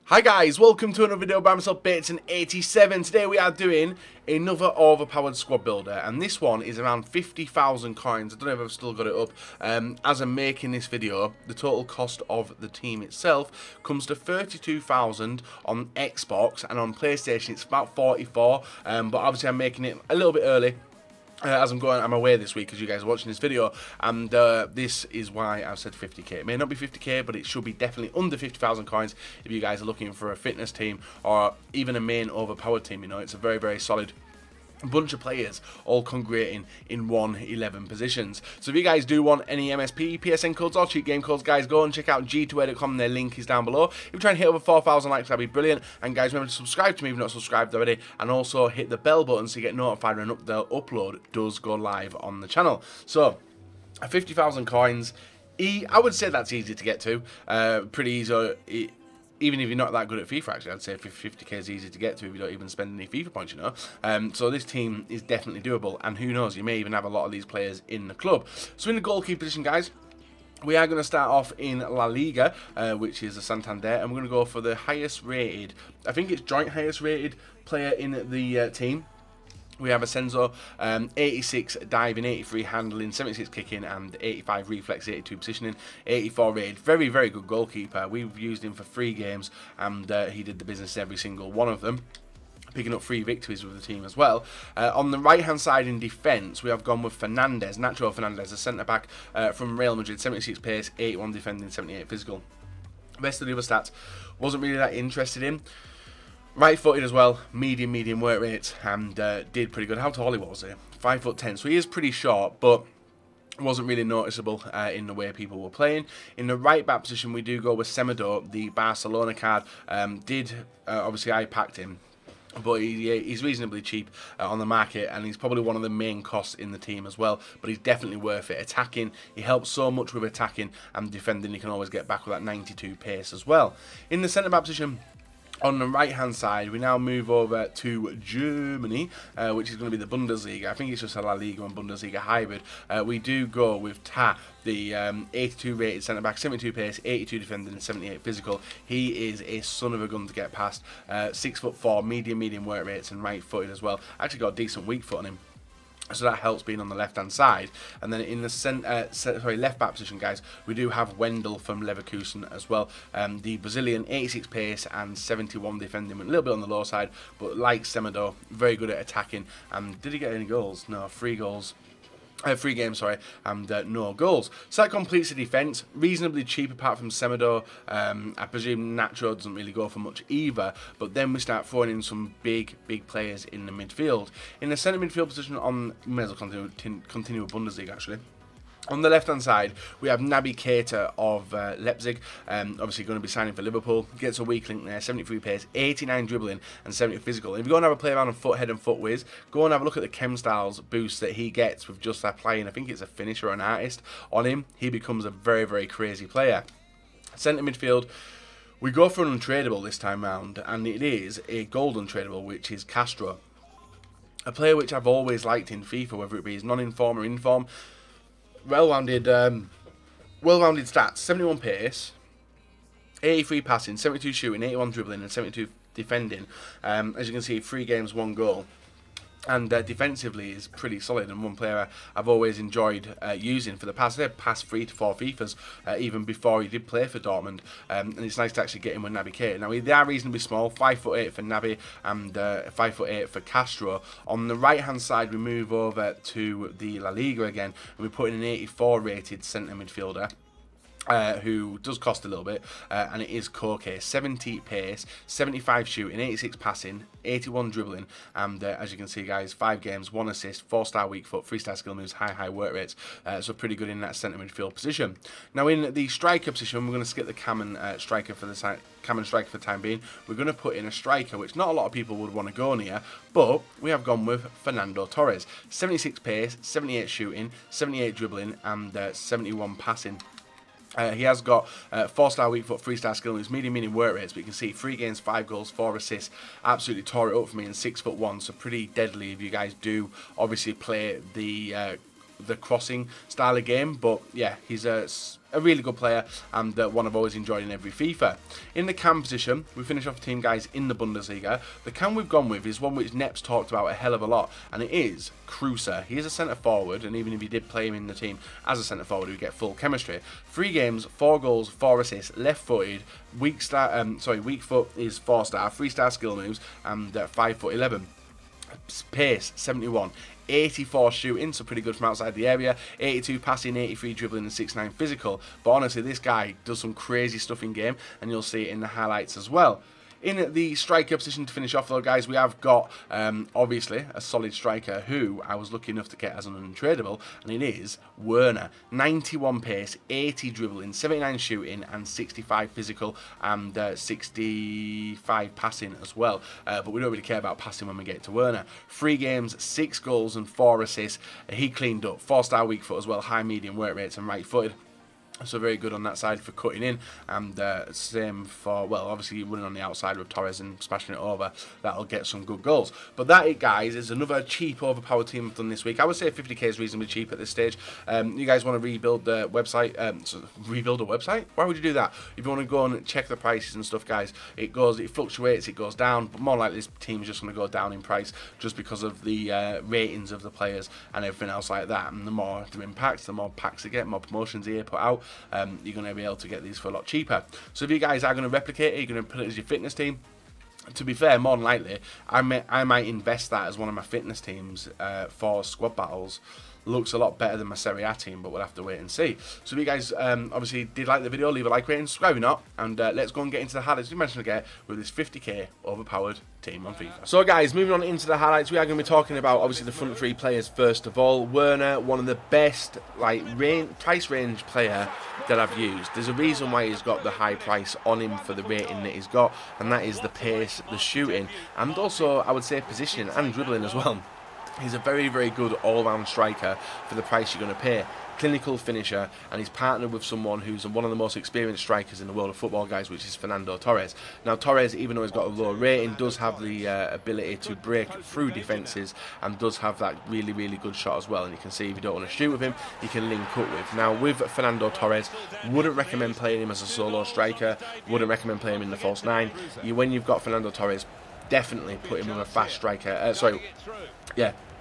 Hi guys, welcome to another video by myself, Bateson87. Today we are doing another overpowered squad builder, and this one is around 50,000 coins. I don't know if I've still got it up. As I'm making this video, the total cost of the team itself comes to 32,000 on Xbox, and on PlayStation it's about 44. But obviously I'm making it a little bit early. As I'm away this week as you guys are watching this video, and this is why I've said 50k. It may not be 50k, but it should be definitely under 50,000 coins if you guys are looking for a fitness team or even a main overpowered team. You know, it's a very, very solid bunch of players all congregating in 111 positions. So if you guys do want any MSP, PSN codes or cheat game codes, guys, go and check out g2a.com. Their link is down below. If you try and hit over 4,000 likes, that'd be brilliant. And guys, remember to subscribe to me if you're not subscribed already, and also hit the bell button so you get notified when the upload does go live on the channel. So 50,000 coins, I would say that's easy to get to, pretty easy. Even if you're not that good at FIFA, actually, I'd say 50k is easy to get to if you don't even spend any FIFA points, you know. So this team is definitely doable, and who knows, you may even have a lot of these players in the club. So in the goalkeeper position, guys, we are going to start off in La Liga, which is the Santander, and we're going to go for the highest rated, I think it's joint highest rated player in the team. We have Ascenso, 86 diving, 83 handling, 76 kicking, and 85 reflex, 82 positioning, 84 rated. Very, very good goalkeeper. We've used him for 3 games, and he did the business every single one of them, picking up 3 victories with the team as well. On the right-hand side in defence, we have gone with Nacho Fernandez, a centre-back from Real Madrid, 76 pace, 81 defending, 78 physical. The rest of the other stats, wasn't really that interested in. Right-footed as well, medium work rate, and did pretty good. How tall he was here? 5'10", so he is pretty short, but wasn't really noticeable in the way people were playing. In the right-back position, we do go with Semedo, the Barcelona card. Obviously I packed him, but he's reasonably cheap on the market, and he's probably one of the main costs in the team as well, but he's definitely worth it. Attacking, he helps so much with attacking, and defending, he can always get back with that 92 pace as well. In the centre-back position, on the right hand side, we now move over to Germany, which is going to be the Bundesliga. I think it's just a La Liga and Bundesliga hybrid. We do go with Ta, the 82 rated centre back, 72 pace, 82 defending, and 78 physical. He is a son of a gun to get past. 6'4", medium work rates, and right footed as well. Actually got a decent weak foot on him, so that helps being on the left hand side. And then in the left back position, guys, we do have Wendell from Leverkusen as well. The Brazilian, 86 pace and 71 defending, a little bit on the low side, but like Semedo, very good at attacking. Did he get any goals? No, 3 goals. 3 games, sorry, and no goals. So that completes the defence. Reasonably cheap apart from Semedo. I presume Nacho doesn't really go for much either. But then we start throwing in some big players in the midfield. In the centre midfield position, may as well continue with Bundesliga actually. On the left-hand side, we have Naby Keita of Leipzig, obviously going to be signing for Liverpool. Gets a weak link there, 73 pace, 89 dribbling, and 70 physical. And if you go and have a play around on foot, head and foot whiz, go and have a look at the Chem Styles boost that he gets with just applying, I think it's a finisher or an artist on him. He becomes a very crazy player. Centre midfield, we go for an untradeable this time round, and it is a gold untradeable, which is Castro. A player which I've always liked in FIFA, whether it be his non-inform or inform. Well-rounded stats, 71 pace, 83 passing, 72 shooting, 81 dribbling, and 72 defending. As you can see, 3 games, 1 goal. And defensively is pretty solid, and one player I've always enjoyed using for the past 3 to 4 FIFAs, even before he did play for Dortmund. And it's nice to actually get him with Naby Keita. Now they are reasonably small, 5'8" for Naby and 5'8" for Castro. On the right hand side, we move over to the La Liga again, and we put in an 84 rated centre midfielder. Who does cost a little bit, and it is Koke, 70 pace, 75 shooting, 86 passing, 81 dribbling, and as you can see, guys, 5 games, 1 assist, 4-star weak foot, 3-star skill moves, high work rates, so pretty good in that centre midfield position. Now in the striker position, we're going to skip the cam and striker for the time being. We're going to put in a striker which not a lot of people would want to go near, but we have gone with Fernando Torres, 76 pace, 78 shooting, 78 dribbling, and 71 passing. He has got 4-star weak foot, 3-star skill moves, medium work rates, but you can see 3 games, 5 goals, 4 assists, absolutely tore it up for me, and 6'1", so pretty deadly if you guys do obviously play the the crossing style of game, but yeah, he's a really good player and one I've always enjoyed in every FIFA. In the cam position, we finish off the team, guys, in the Bundesliga. The cam we've gone with is one which Nep's talked about a hell of a lot, and it is Kruse. He is a centre forward, and even if you did play him in the team as a centre forward, you get full chemistry. 3 games, 4 goals, 4 assists, left-footed, weak foot is 4-star, 3-star skill moves, and 5'11". Pace 71, 84 shooting, so pretty good from outside the area, 82 passing, 83 dribbling, and 69 physical. But honestly, this guy does some crazy stuff in game, and you'll see it in the highlights as well. In the striker position to finish off, though, guys, we have got, obviously, a solid striker who I was lucky enough to get as an untradeable, and it is Werner. 91 pace, 80 dribbling, 79 shooting, and 65 physical, and 65 passing as well. But we don't really care about passing when we get to Werner. 3 games, 6 goals, and 4 assists. He cleaned up. 4-star weak foot as well, high medium work rates, and right-footed. So very good on that side for cutting in, and same for, well, obviously running on the outside with Torres and smashing it over. That'll get some good goals. But that, guys, is another cheap, overpowered team I've done this week. I would say 50k is reasonably cheap at this stage. You guys want to rebuild the website? Rebuild a website? Why would you do that? If you want to go and check the prices and stuff, guys, it fluctuates, it goes down, but more likely this team is just going to go down in price just because of the ratings of the players and everything else like that. And the more the impacts, the more packs they get, more promotions they put out. You're going to be able to get these for a lot cheaper. So if you guys are going to replicate it, you're going to put it as your fitness team. To be fair, more than likely, I might invest that as one of my fitness teams for squad battles. Looks a lot better than my Serie A team, but we'll have to wait and see. So if you guys obviously did like the video, leave a like, rating, subscribe if not, and let's go and get into the highlights we mentioned again with this 50k overpowered team on FIFA. So guys, moving on into the highlights, we are going to be talking about obviously the front 3 players first of all. Werner, one of the best price range player that I've used. There's a reason why he's got the high price on him for the rating that he's got, and that is the pace, the shooting, and also I would say positioning and dribbling as well. He's a very, very good all-round striker for the price you're going to pay. Clinical finisher, and he's partnered with someone who's one of the most experienced strikers in the world of football, guys, which is Fernando Torres. Now, Torres, even though he's got a low rating, does have the ability to break through defences and does have that really, really good shot as well. And you can see if you don't want to shoot with him, you can link up with. Now, with Fernando Torres, wouldn't recommend playing him as a solo striker, wouldn't recommend playing him in the false 9. When you've got Fernando Torres, definitely put him with a fast striker.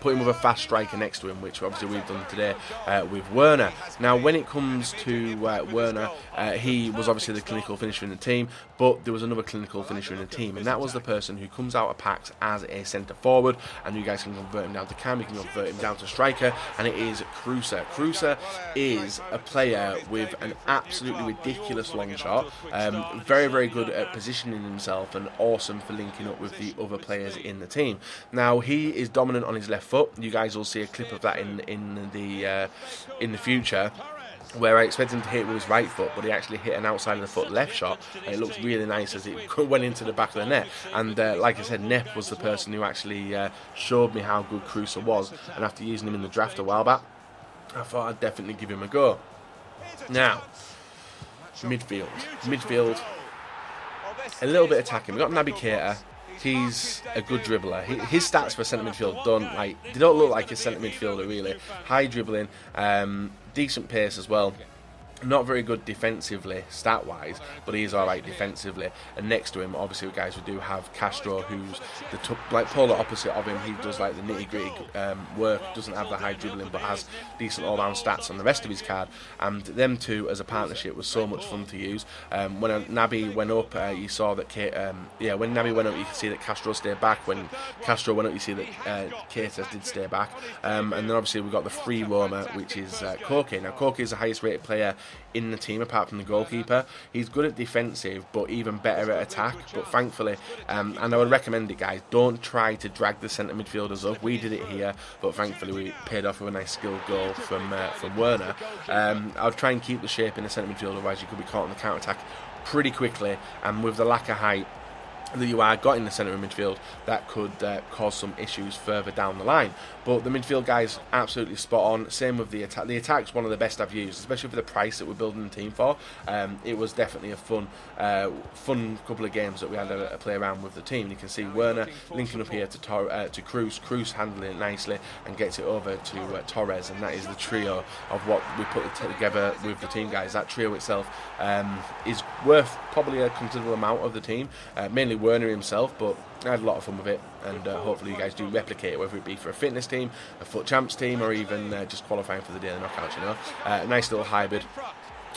Put him with a fast striker next to him, which obviously we've done today with Werner. Now, when it comes to Werner, he was obviously the clinical finisher in the team, but there was another clinical finisher in the team, and that was the person who comes out of packs as a centre forward, and you guys can convert him down to cam, you can convert him down to striker, and it is Kruse. Kruse is a player with an absolutely ridiculous long shot, very, very good at positioning himself, and awesome for linking up with the other players in the team. Now, he is dominant on his left foot. You guys will see a clip of that in the future, where I expect him to hit with his right foot, but he actually hit an outside of the foot left shot, and it looks really nice as it went into the back of the net. And like I said, Nep was the person who actually showed me how good Kruse was, and after using him in the draft a while back, I thought I'd definitely give him a go. Now, midfield, a little bit attacking. We've got Naby Keita. He's a good dribbler. His stats for centre midfield they don't look like a centre midfielder really. High dribbling, decent pace as well. Not very good defensively, stat-wise, but he is alright defensively. And next to him, obviously, guys, we do have Castro, who's the polar opposite of him. He does like the nitty-gritty work, doesn't have the high dribbling, but has decent all-round stats on the rest of his card. And them two as a partnership was so much fun to use. When Naby went up, you saw that when Naby went up, you can see that Castro stayed back. When Castro went up, you see that Keita did stay back. And then obviously we've got the free roamer, which is Koke. Now, Koke is the highest rated player in the team apart from the goalkeeper. He's good at defensive, but even better at attack. But thankfully, and I would recommend it, guys, don't try to drag the centre midfielders up. We did it here, but thankfully we paid off with a nice skilled goal from Werner. I would try and keep the shape in the centre midfield, otherwise you could be caught on the counter attack pretty quickly, and with the lack of height, that you are got in the centre of midfield that could cause some issues further down the line. But the midfield guys absolutely spot on. Same with the attack. The attack's one of the best I've used, especially for the price that we're building the team for. It was definitely a fun couple of games that we had a play around with the team. You can see Werner linking up here to Cruz. Cruz handling it nicely and gets it over to Torres, and that is the trio of what we put together with the team, guys. That trio itself is worth probably a considerable amount of the team, mainly Werner himself, but I had a lot of fun with it, and hopefully you guys do replicate it, whether it be for a fitness team, a foot champs team, or even just qualifying for the daily knockouts, you know. Nice little hybrid.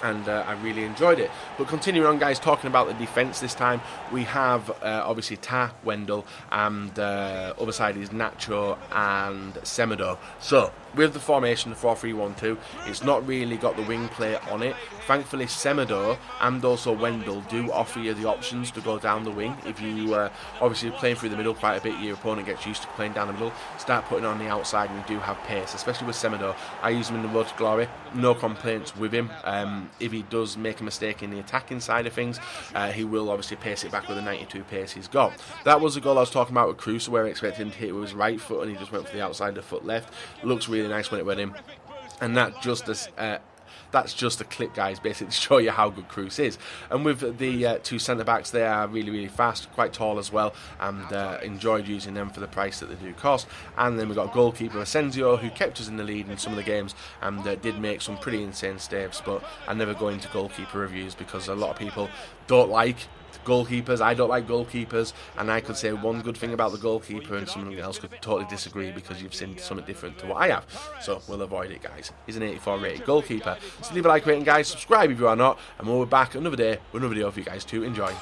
And I really enjoyed it. But continuing on, guys, talking about the defence this time, we have obviously Ta, Wendell, and other side is Nacho and Semedo. So with the formation, the 4-3-1-2, it's not really got the wing play on it. Thankfully, Semedo and also Wendell do offer you the options to go down the wing. If you obviously playing through the middle quite a bit, your opponent gets used to playing down the middle, start putting on the outside, and you do have pace, especially with Semedo. I use him in the Road to Glory, no complaints with him. If he does make a mistake in the attacking side of things, he will obviously pace it back with the 92 pace he's got. That was the goal I was talking about with Cruz, where I expected him to hit it with his right foot and he just went for the outside, the foot left. Looks really nice when it went in, and that's just a clip, guys, basically to show you how good Cruz is. And with the two centre-backs, they are really fast, quite tall as well, and enjoyed using them for the price that they do cost. And then we've got goalkeeper Asensio, who kept us in the lead in some of the games, and did make some pretty insane saves. But I never go into goalkeeper reviews because a lot of people don't like goalkeepers. I don't like goalkeepers, and I could say one good thing about the goalkeeper and someone else could totally disagree because you've seen something different to what I have. So we'll avoid it, guys. He's an 84 rated goalkeeper. So leave a like rating, guys, subscribe if you are not, and we'll be back another day with another video for you guys to enjoy.